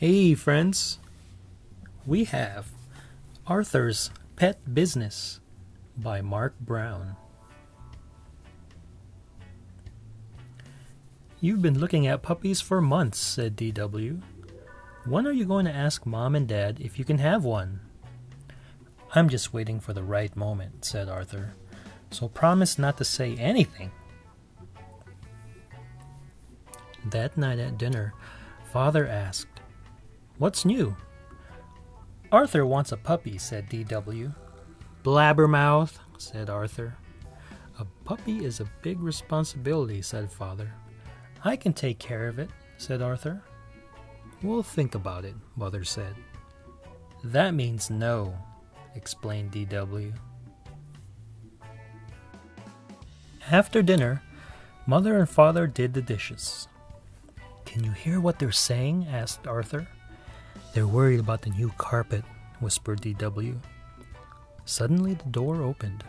Hey friends, we have Arthur's Pet Business by Marc Brown. You've been looking at puppies for months, said DW. When are you going to ask Mom and Dad if you can have one? I'm just waiting for the right moment, said Arthur, so promise not to say anything. That night at dinner, Father asked, "What's new?" "Arthur wants a puppy," said DW. "Blabbermouth," said Arthur. "A puppy is a big responsibility," said Father. "I can take care of it," said Arthur. "We'll think about it," Mother said. "That means no," explained DW. After dinner, Mother and Father did the dishes. "Can you hear what they're saying?" asked Arthur. "They're worried about the new carpet," whispered DW. Suddenly the door opened.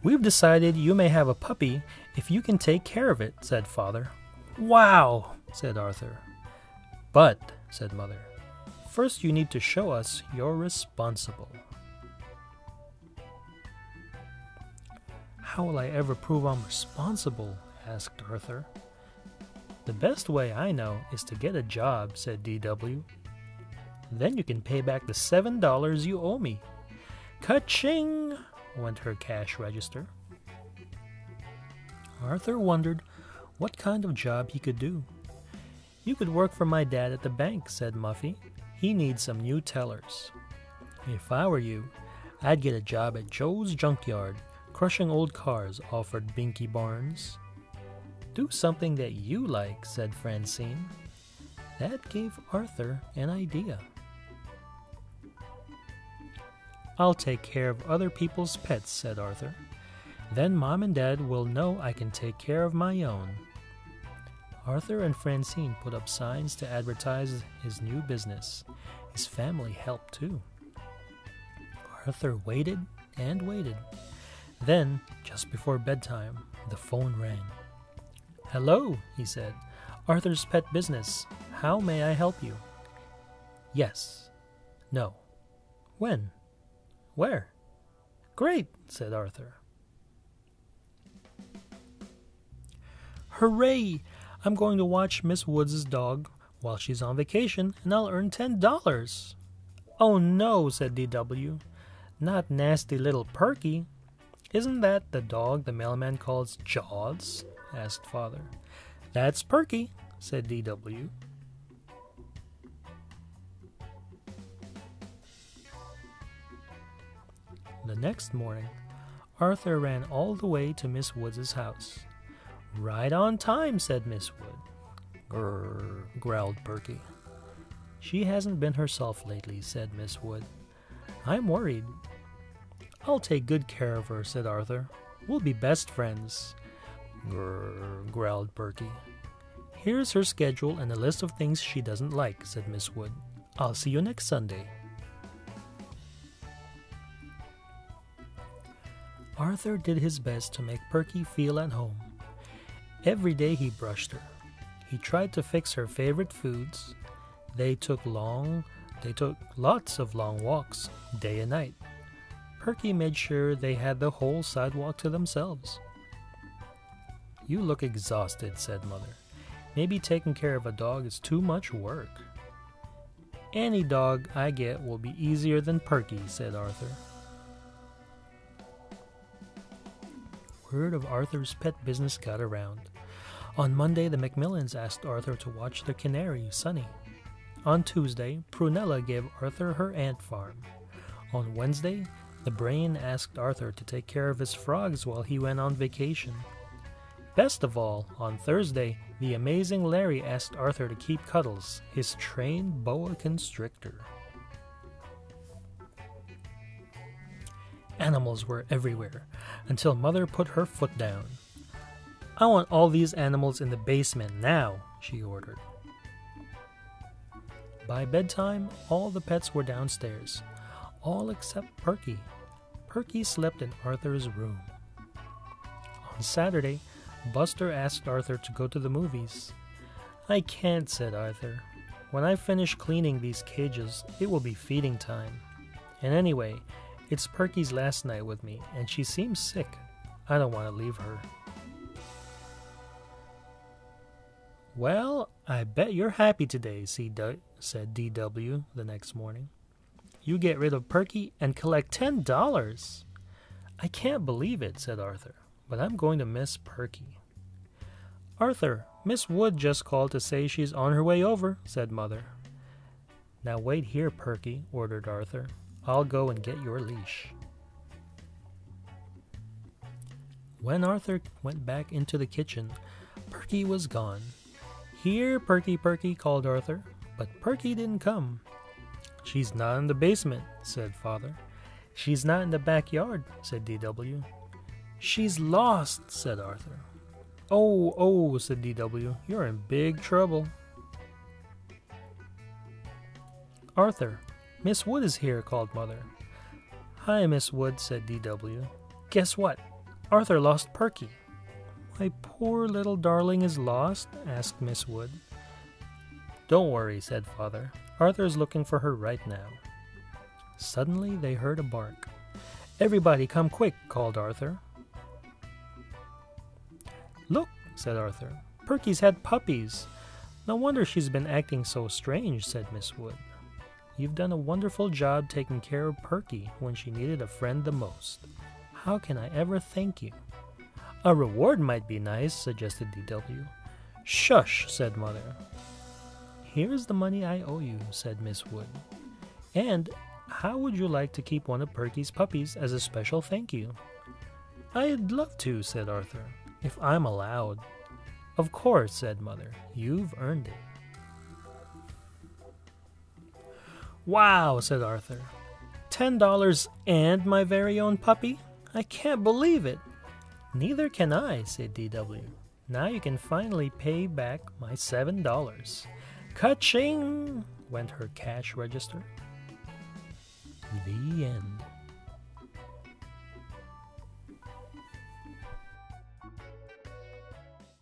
"We've decided you may have a puppy if you can take care of it," said Father. "Wow!" said Arthur. "But," said Mother, "first you need to show us you're responsible." "How will I ever prove I'm responsible?" asked Arthur. "The best way I know is to get a job," said DW. "Then you can pay back the $7 you owe me." Ka-ching! Went her cash register. Arthur wondered what kind of job he could do. "You could work for my dad at the bank," said Muffy. "He needs some new tellers." "If I were you, I'd get a job at Joe's Junkyard, crushing old cars," offered Binky Barnes. "Do something that you like," said Francine. That gave Arthur an idea. "I'll take care of other people's pets," said Arthur. "Then Mom and Dad will know I can take care of my own." Arthur and Francine put up signs to advertise his new business. His family helped too. Arthur waited and waited. Then, just before bedtime, the phone rang. "Hello," he said. "Arthur's Pet Business. How may I help you?" "Yes." "No." "When?" "Where?" "Great," said Arthur. "Hooray! I'm going to watch Miss Woods' dog while she's on vacation, and I'll earn $10. "Oh no," said DW. "Not nasty little Perky." "Isn't that the dog the mailman calls Jaws?" asked Father. "That's Perky," said DW. The next morning, Arthur ran all the way to Miss Woods' house. "Right on time," said Miss Wood. "Grrr," growled Perky. "She hasn't been herself lately," said Miss Wood. "I'm worried." "I'll take good care of her," said Arthur. "We'll be best friends." "Grrr," growled Perky. "Here's her schedule and a list of things she doesn't like," said Miss Wood. "I'll see you next Sunday." Arthur did his best to make Perky feel at home. Every day he brushed her. He tried to fix her favorite foods. They took lots of long walks, day and night. Perky made sure they had the whole sidewalk to themselves. "You look exhausted," said Mother. "Maybe taking care of a dog is too much work." "Any dog I get will be easier than Perky," said Arthur. Word of Arthur's pet business got around. On Monday, the Macmillans asked Arthur to watch their canary, Sunny. On Tuesday, Prunella gave Arthur her ant farm. On Wednesday, the Brain asked Arthur to take care of his frogs while he went on vacation. Best of all, on Thursday, the amazing Larry asked Arthur to keep Cuddles, his trained boa constrictor. Animals were everywhere, until Mother put her foot down. "I want all these animals in the basement now," she ordered. By bedtime, all the pets were downstairs, all except Perky. Perky slept in Arthur's room. On Saturday, Buster asked Arthur to go to the movies. "I can't," said Arthur. When I finish cleaning these cages, it will be feeding time. And anyway, it's Perky's last night with me, and she seems sick. I don't want to leave her. Well, I bet you're happy today, said DW the next morning. You get rid of Perky and collect $10. I can't believe it, said Arthur, but I'm going to miss Perky. Arthur, Miss Wood just called to say she's on her way over, said Mother. Now wait here, Perky, ordered Arthur. I'll go and get your leash. When Arthur went back into the kitchen, Perky was gone. Here, Perky, Perky, called Arthur, but Perky didn't come. She's not in the basement, said Father. She's not in the backyard, said DW. She's lost, said Arthur. Oh, said DW, you're in big trouble. Arthur, Miss Wood is here, called Mother. Hi, Miss Wood, said DW. Guess what? Arthur lost Perky. My poor little darling is lost? Asked Miss Wood. Don't worry, said Father. Arthur's looking for her right now. Suddenly they heard a bark. Everybody come quick, called Arthur. Look, said Arthur. Perky's had puppies. No wonder she's been acting so strange, said Miss Wood. You've done a wonderful job taking care of Perky when she needed a friend the most. How can I ever thank you? A reward might be nice, suggested DW. Shush, said Mother. Here's the money I owe you, said Miss Wood. And how would you like to keep one of Perky's puppies as a special thank you? I'd love to, said Arthur, if I'm allowed. Of course, said Mother. You've earned it. Wow, said Arthur. $10 and my very own puppy? I can't believe it. Neither can I, said DW. Now you can finally pay back my $7. Ka-ching! Went her cash register. The end.